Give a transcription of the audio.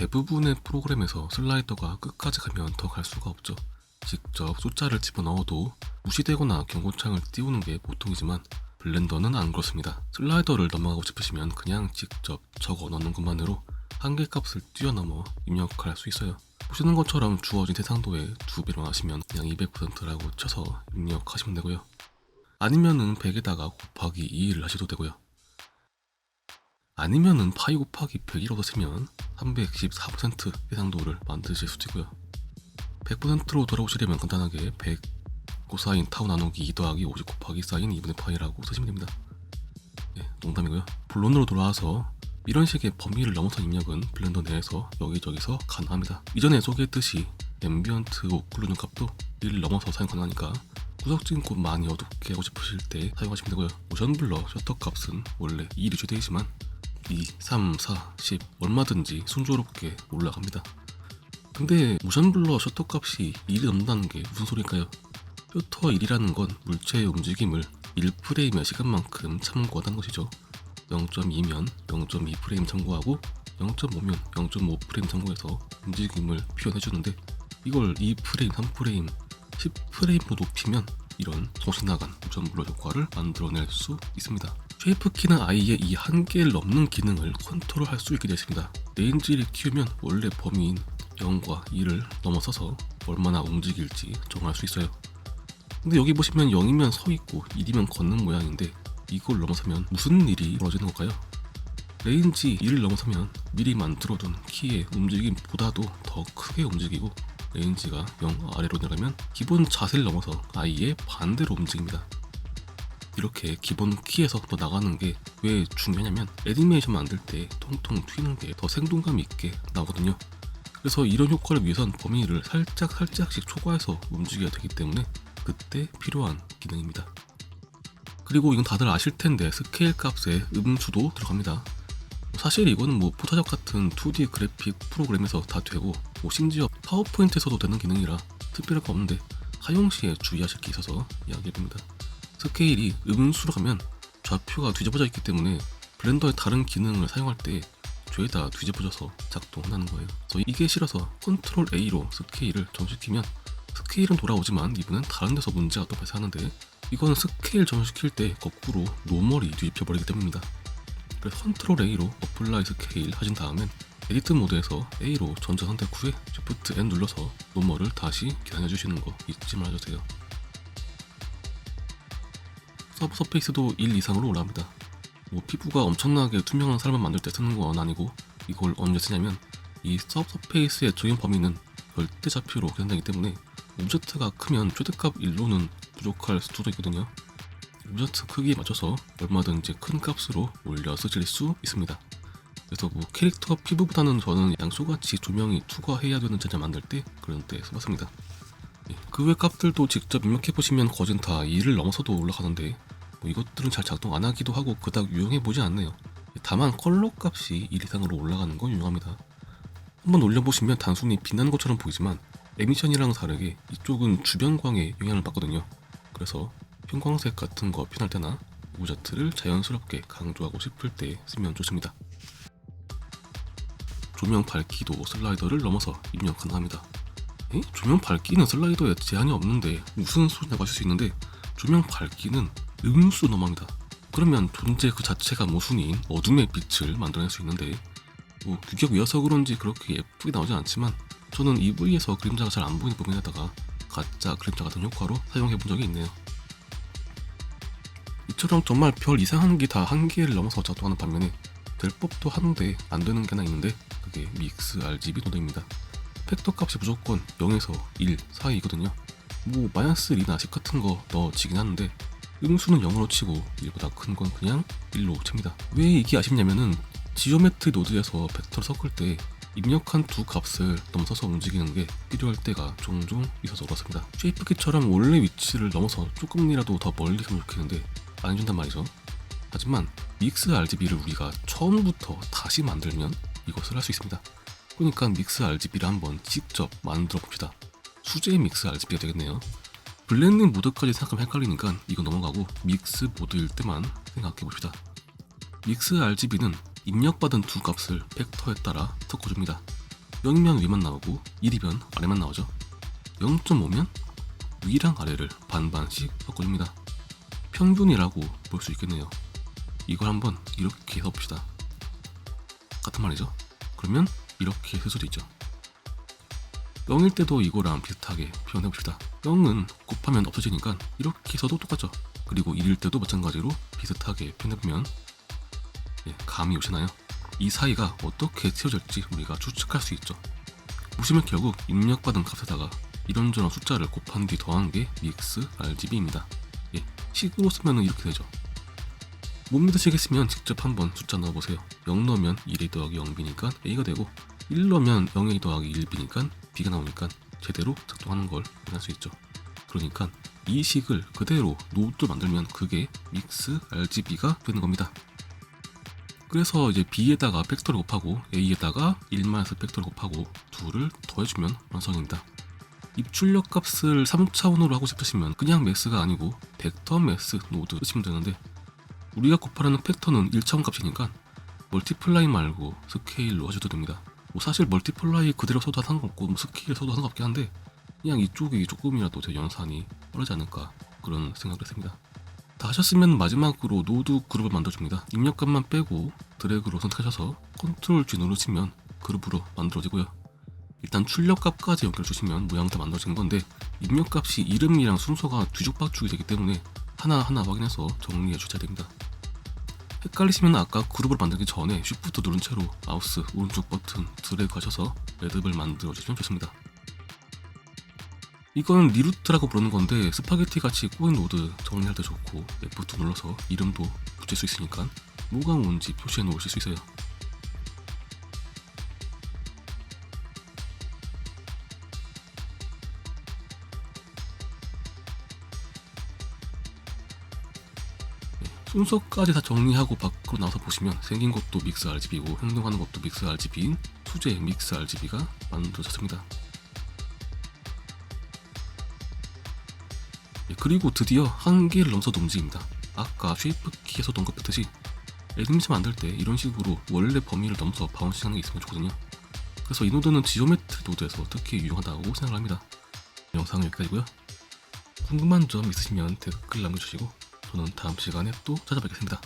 대부분의 프로그램에서 슬라이더가 끝까지 가면 더 갈 수가 없죠. 직접 숫자를 집어넣어도 무시되거나 경고창을 띄우는 게 보통이지만 블렌더는 안 그렇습니다. 슬라이더를 넘어가고 싶으시면 그냥 직접 적어 넣는 것만으로 한계값을 뛰어넘어 입력할 수 있어요. 보시는 것처럼 주어진 해상도의 2배로 하시면 그냥 200%라고 쳐서 입력하시면 되고요. 아니면은 100에다가 곱하기 2를 하셔도 되고요. 아니면은 파이 곱하기 100이라고 쓰면 314% 해상도를 만드실 수도 있고요. 100%로 돌아오시려면 간단하게 100 코사인 타우 나누기 2 더하기 50 곱하기 사인 2분의 파이라고 쓰시면 됩니다. 농담이고요. 본론으로 돌아와서 이런 식의 범위를 넘어선 입력은 블렌더 내에서 여기저기서 가능합니다. 이전에 소개했듯이 앰비언트 오클루전 값도 1을 넘어서 사용 가능하니까 구석진 곳 많이 어둡게 하고 싶으실 때 사용하시면 되고요. 모션 블러 셔터 값은 원래 2를 유지되지만 2, 3, 4, 10 얼마든지 순조롭게 올라갑니다. 근데 모션 블러 셔터 값이 1이 넘는다는 게 무슨 소리일까요? 셔터 1이라는 건 물체의 움직임을 1프레임의 시간만큼 참고하다는 것이죠. 0.2면 0.2프레임 참고하고 0.5면 0.5프레임 참고해서 움직임을 표현해주는데 이걸 2프레임, 3프레임, 10프레임으로 높이면 이런 정신나간 모션 블러 효과를 만들어낼 수 있습니다. 쉐이프 키는 아예 이 한계를 넘는 기능을 컨트롤할 수 있게 되어 있습니다. 레인지를 키우면 원래 범위인 0과 2를 넘어서서 얼마나 움직일지 정할 수 있어요. 근데 여기 보시면 0이면 서있고 1이면 걷는 모양인데 이걸 넘어서면 무슨 일이 벌어지는 걸까요? 레인지 1을 넘어서면 미리 만들어둔 키의 움직임보다도 더 크게 움직이고 레인지가 0 아래로 내려가면 기본 자세를 넘어서 아예 반대로 움직입니다. 이렇게 기본 키에서 더 나가는 게 왜 중요하냐면 애니메이션 만들 때 통통 튀는 게 더 생동감 있게 나오거든요. 그래서 이런 효과를 위해선 범위를 살짝씩 초과해서 움직여야 되기 때문에 그때 필요한 기능입니다. 그리고 이건 다들 아실 텐데 스케일 값에 음수도 들어갑니다. 사실 이거는 포토샵 같은 2D 그래픽 프로그램에서 다 되고 심지어 파워포인트에서도 되는 기능이라 특별할 거 없는데 사용 시에 주의하실 게 있어서 이야기해봅니다. 스케일이 음수로 가면 좌표가 뒤집어져 있기 때문에 블렌더의 다른 기능을 사용할 때 죄다 뒤집어져서 작동하는 거예요. 그래서 이게 싫어서 컨트롤 A로 스케일을 전시키면 스케일은 돌아오지만 이번엔 다른 데서 문제가 또 발생하는데 이거는 스케일 전시킬 때 거꾸로 노멀이 뒤집혀버리기 때문입니다. 그래서 컨트롤 A로 어플라이 스케일 하신 다음엔 에디트 모드에서 A로 전자 선택 후에 Shift N 눌러서 노멀을 다시 계산해 주시는 거 잊지 말아주세요. 서브 서페이스도 1 이상으로 올라갑니다. 피부가 엄청나게 투명한 사람을 만들 때 쓰는 건 아니고 이걸 언제 쓰냐면 이 서브 서페이스의 적용 범위는 절대 좌표로 계산되기 때문에 오브젝트가 크면 최대값 1로는 부족할 수도 있거든요. 오브젝트 크기에 맞춰서 얼마든지 큰 값으로 올려 쓰실 수 있습니다. 그래서 캐릭터 피부보다는 저는 양초같이 조명이 투과해야 되는 제작 만들 때 그런 때 써봤습니다. 그 외 값들도 직접 입력해보시면 거진 다 2를 넘어서도 올라가는데 이것들은 잘 작동 안 하기도 하고 그닥 유용해보지 않네요. 다만 컬러 값이 1 이상으로 올라가는 건 유용합니다. 한번 올려보시면 단순히 빛나는 것처럼 보이지만 에미션이랑 다르게 이쪽은 주변광에 영향을 받거든요. 그래서 형광색 같은 거 표현할 때나 오브젝트를 자연스럽게 강조하고 싶을 때 쓰면 좋습니다. 조명 밝기도 슬라이더를 넘어서 입력 가능합니다. 조명 밝기는 슬라이더에 제한이 없는데 무슨 소리냐고 하실 수 있는데 조명 밝기는 음수 넘어갑니다. 그러면 존재 그 자체가 모순인 어둠의 빛을 만들어낼 수 있는데 규격이어서 그런지 그렇게 예쁘게 나오진 않지만 저는 EV에서 그림자가 잘 안 보이는 부분에다가 가짜 그림자 같은 효과로 사용해 본 적이 있네요. 이처럼 정말 별 이상한 게 다 한계를 넘어서 작동하는 반면에 될 법도 한데 안 되는 게 하나 있는데 그게 믹스 RGB 노드입니다. 팩터 값이 무조건 0에서 1 사이거든요. 마이너스 2나 10 같은 거 넣어지긴 하는데 음수는 0으로 치고 1보다 큰 건 그냥 1로 칩니다. 왜 이게 아쉽냐면은 지오메트리 노드에서 벡터를 섞을 때 입력한 두 값을 넘어서서 움직이는 게 필요할 때가 종종 있어서 그렇습니다. 쉐이프키처럼 원래 위치를 넘어서 조금이라도 더 멀리 가면 좋겠는데 안 해준단 말이죠. 하지만 믹스 RGB를 우리가 처음부터 다시 만들면 이것을 할 수 있습니다. 그러니까 믹스 RGB를 한번 직접 만들어 봅시다. 수제 믹스 RGB가 되겠네요. 블렌딩 모드까지 생각하면 헷갈리니까 이거 넘어가고 믹스 모드일 때만 생각해 봅시다. 믹스 RGB는 입력받은 두 값을 팩터에 따라 섞어줍니다. 0이면 위만 나오고 1이면 아래만 나오죠. 0.5면 위랑 아래를 반반씩 섞어줍니다. 평균이라고 볼 수 있겠네요. 이걸 한번 이렇게 해서 봅시다. 같은 말이죠. 그러면 이렇게 쓸 수도 있죠. 0일 때도 이거랑 비슷하게 표현해 봅시다. 0은 곱하면 없어지니까 이렇게 써도 똑같죠. 그리고 1일 때도 마찬가지로 비슷하게 표현해보면 감이 오시나요? 이 사이가 어떻게 채워질지 우리가 추측할 수 있죠. 보시면 결국 입력받은 값에다가 이런저런 숫자를 곱한 뒤 더한 게 mix RGB입니다. 식으로 쓰면 이렇게 되죠. 못 믿으시겠으면 직접 한번 숫자 넣어보세요. 0 넣으면 1A 더하기 0B니까 A가 되고 1 넣으면 0A 더하기 1B니까 B가 나오니까 제대로 작동하는 걸 확인할 수 있죠. 그러니까 이 식을 그대로 노드 만들면 그게 mix RGB가 되는 겁니다. 그래서 이제 B에다가 팩터를 곱하고 A에다가 1마이너스 팩터를 곱하고 2를 더해주면 완성입니다. 입출력 값을 3차원으로 하고 싶으시면 그냥 max가 아니고 벡터 max 노드 쓰시면 되는데 우리가 곱하려는 팩터는 1차원 값이니까 멀티플라이 말고 스케일로 하셔도 됩니다. 사실 멀티플라이 그대로 써도 상관없고 스케일 써도 상관없긴 한데 그냥 이쪽이 조금이라도 더 연산이 빠르지 않을까 그런 생각을 했습니다. 다 하셨으면 마지막으로 노드 그룹을 만들어줍니다. 입력값만 빼고 드래그로 선택하셔서 Ctrl G 누르시면 그룹으로 만들어지고요. 일단 출력값까지 연결 주시면 모양 다 만들어지는 건데 입력값이 이름이랑 순서가 뒤죽박죽이 되기 때문에 하나하나 확인해서 정리해 주셔야 됩니다. 헷갈리시면 아까 그룹을 만들기 전에 Shift 누른 채로 마우스 오른쪽 버튼 드래그 하셔서 매듭을 만들어 주시면 좋습니다. 이건 리루트라고 부르는 건데 스파게티 같이 꼬인 노드 정리할 때 좋고 F2 눌러서 이름도 붙일 수 있으니까 뭐가 뭔지 표시해 놓으실 수 있어요. 순서까지 다 정리하고 밖으로 나와서 보시면 생긴 것도 mix RGB고 행동하는 것도 mix RGB인 수제 mix RGB가 만들어졌습니다. 그리고 드디어 한계를 넘어서 움직입니다. 아까 쉐이프 키에서 언급했듯이 애니메이션 만들 때 이런 식으로 원래 범위를 넘어서 바운싱 하는 게 있으면 좋거든요. 그래서 이 노드는 지오메트리 노드에서 특히 유용하다고 생각을 합니다. 영상은 여기까지고요. 궁금한 점 있으시면 댓글 남겨주시고 저는 다음 시간에 또 찾아뵙겠습니다.